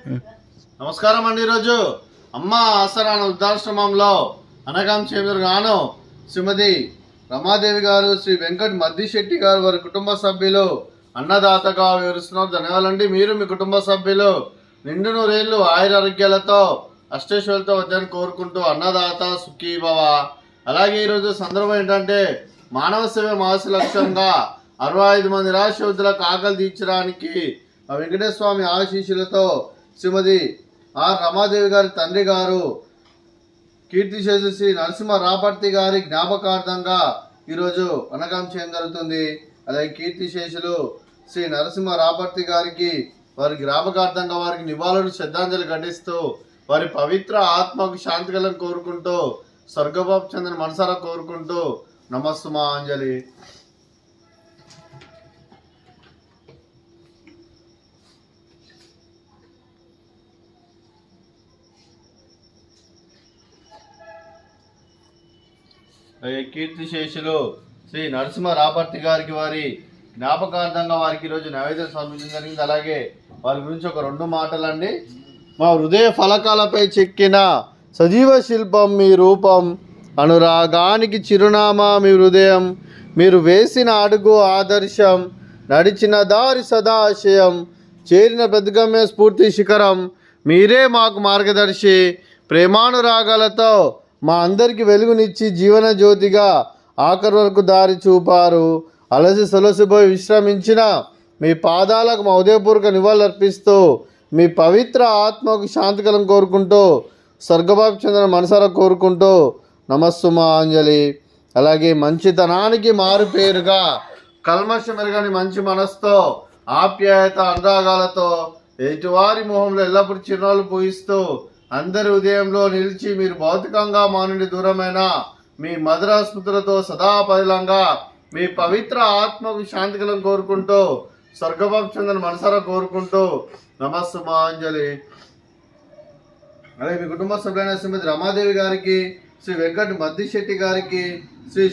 నమస్కారం అండి. ఈరోజు అమ్మ ఆసరాన వృద్ధాశ్రమంలో అనగాం చేమగాను శ్రీమతి రమాదేవి గారు, శ్రీ వెంకట్ మద్దిశెట్టి గారు వారి కుటుంబ సభ్యులు అన్నదాతగా వివరిస్తున్నారు. ధన్యవాదాలండి. మీరు మీ కుటుంబ సభ్యులు నిండు నూరేళ్లు ఆయురారోగ్యాలతో అష్టేశ్వరులతో వద్దని కోరుకుంటూ అన్నదాత సుఖీ భవ. అలాగే ఈరోజు సందర్భం ఏంటంటే మానవ సేవ మాస లక్ష్యంగా 65 మంది నిరాశ్రయులకు ఆకలి తీర్చడానికి వెంకటేశ్వర స్వామి ఆశీస్సులతో శ్రీమతి ఆర్ రమాదేవి గారి తండ్రి గారు కీర్తిశేషు శ్రీ నరసింహ రాపర్తి గారి జ్ఞాపకార్థంగా ఈరోజు అన్నదానం చేయడం జరుగుతుంది. అలాగే కీర్తిశేషులు శ్రీ నరసింహ రాపర్తి గారికి వారి జ్ఞాపకార్థంగా వారికి నివాళులు శ్రద్ధాంజలి ఘటిస్తూ వారి పవిత్ర ఆత్మకు శాంతి కలను కోరుకుంటూ స్వర్గబాబు చంద్ర మనసారా కోరుకుంటూ నమస్సుమాంజలి. కీర్తిశేషులు శ్రీ నరసింహ రాపర్తి గారికి వారి జ్ఞాపకార్థంగా వారికి ఈరోజు నైవేద్యం సమర్పించడం జరిగింది. అలాగే వారి గురించి ఒక 2 మాటలండి. మా హృదయ ఫలకాలపై చెక్కిన సజీవ శిల్పం మీ రూపం, అనురాగానికి చిరునామా మీ హృదయం, మీరు వేసిన అడుగు ఆదర్శం, నడిచిన దారి సదాశయం, చేరిన పెద్దగమ్య స్ఫూర్తి శిఖరం, మీరే మాకు మార్గదర్శి, ప్రేమానురాగాలతో మా అందరికి వెలుగునిచ్చి జీవన జ్యోతిగా ఆఖరి వరకు దారి చూపారు. అలసి సొలసిపోయి విశ్రమించిన మీ పాదాలకు మా ఉదయపూర్వక నివాళులర్పిస్తూ మీ పవిత్ర ఆత్మకు శాంతికలం కోరుకుంటూ స్వర్గబాబు చంద్ర మనసారా కోరుకుంటూ నమస్సుమాంజలి. అలాగే మంచితనానికి మారు పేరుగా కల్మషం ఎరగని మంచి మనసుతో ఆప్యాయత అనురాగాలతో ఎటువారి మొహంలో ఎల్లప్పుడూ చిరునవ్వులు పూయిస్తూ అందరి ఉదయంలో నిలిచి మీరు భౌతికంగా మా నుండి దూరమైన మీ మధుర స్మృతులతో సదా పదిలంగా మీ పవిత్ర ఆత్మకు శాంతికలం కోరుకుంటూ స్వర్గబాబు చంద్ర మనసారా కోరుకుంటూ నమస్సుమాంజలి. అలాగే మీ కుటుంబ సభ్యులైన శ్రీమతి రమాదేవి గారికి, శ్రీ వెంకట్ మద్దిశెట్టి గారికి, శ్రీ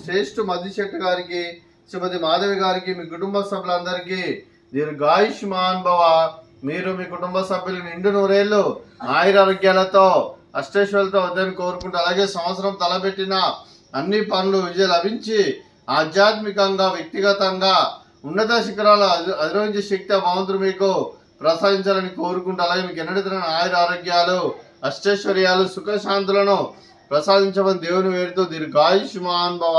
శ్రేష్ఠ మద్దిశెట్టి గారికి, శ్రీమతి మాధవి గారికి, మీ కుటుంబ సభ్యులందరికీ దీర్ఘాయుష్మాన్ భవ. మీరు మీ కుటుంబ సభ్యులు నిండు నూరేళ్లు ఆయురారోగ్యాలతో అష్టేశ్వరులతో వద్దని కోరుకుంటూ అలాగే సంవత్సరం తలపెట్టిన అన్ని పనులు విజయం లభించి ఆధ్యాత్మికంగా వ్యక్తిగతంగా ఉన్నత శిఖరాలు అధిరోహించే శక్తి భగవంతుడు మీకు ప్రసాదించాలని కోరుకుంటూ అలాగే మీకు ఎన్నడైన ఆయురారోగ్యాలు అష్టైశ్వర్యాలు సుఖశాంతులను ప్రసాదించమని దేవుని వేడుతూ దీర్ఘాయుష్మాన్ భవ.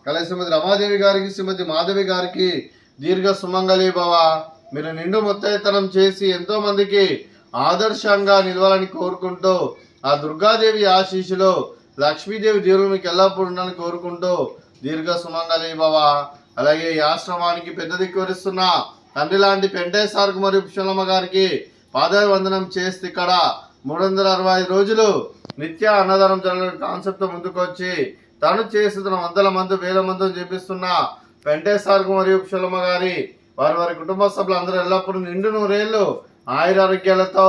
అలాగే శ్రీమతి రమాదేవి గారికి, శ్రీమతి మాధవి గారికి దీర్ఘ సుమంగళి భవ. మీరు నిండు ముత్తైతనం చేసి ఎంతో మందికి ఆదర్శంగా నిలవాలని కోరుకుంటూ ఆ దుర్గాదేవి ఆశీస్సులు లక్ష్మీదేవి దేవుడు మీకు ఎల్లప్పుడూ ఉండాలని కోరుకుంటూ దీర్ఘ సుమంగళి భవ. అలాగే ఈ ఆశ్రమానికి పెద్ద దిక్కు వరిస్తున్న తండ్రి లాంటి పెంటేశ్వరకు మరియు పుష్పలమ్మ గారికి పాదాభివందనం చేస్తే ఇక్కడ 365 రోజులు నిత్య అన్నదానం జరగని కాన్సెప్ట్ ముందుకు వచ్చి తను చేస్తున్న వందల మంది వేల మందిని చేపిస్తున్న పెంటేశ్వరకు మరియు పుష్పలమ్మ గారి వారి కుటుంబ సభ్యులు అందరూ ఎల్లప్పుడూ నిండు నూరేళ్లు ఆయురారోగ్యాలతో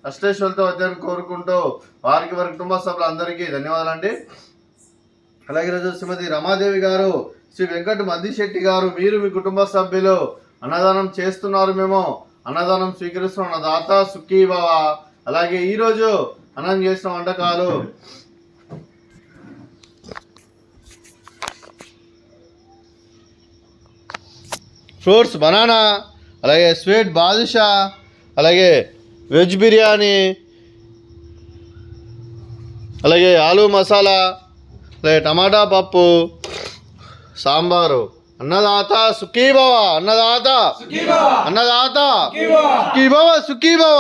అష్టేశ్వరులతో వద్దని కోరుకుంటూ వారి కుటుంబ సభ్యులందరికీ ధన్యవాదాలండి. అలాగే ఈరోజు శ్రీమతి రమాదేవి గారు, శ్రీ వెంకట్ మద్దిశెట్టి గారు, మీరు మీ కుటుంబ సభ్యులు అన్నదానం చేస్తున్నారు, మేము అన్నదానం స్వీకరిస్తున్న దాత సుఖీ భవ. అలాగే ఈరోజు అన్నం చేసిన వంటకాలు ఫ్రూట్స్ బనానా, అలాగే స్వీట్ బాదుషా, అలాగే వెజ్ బిర్యానీ, అలాగే ఆలూ మసాలా, అలాగే టమాటా పప్పు, సాంబారు. అన్నదాత సుఖీ భవ, అన్నదాత అన్నదాత సుఖీ భవ, సుఖీ భవ,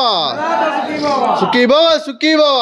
సుఖీ భవ, సుఖీ భవ.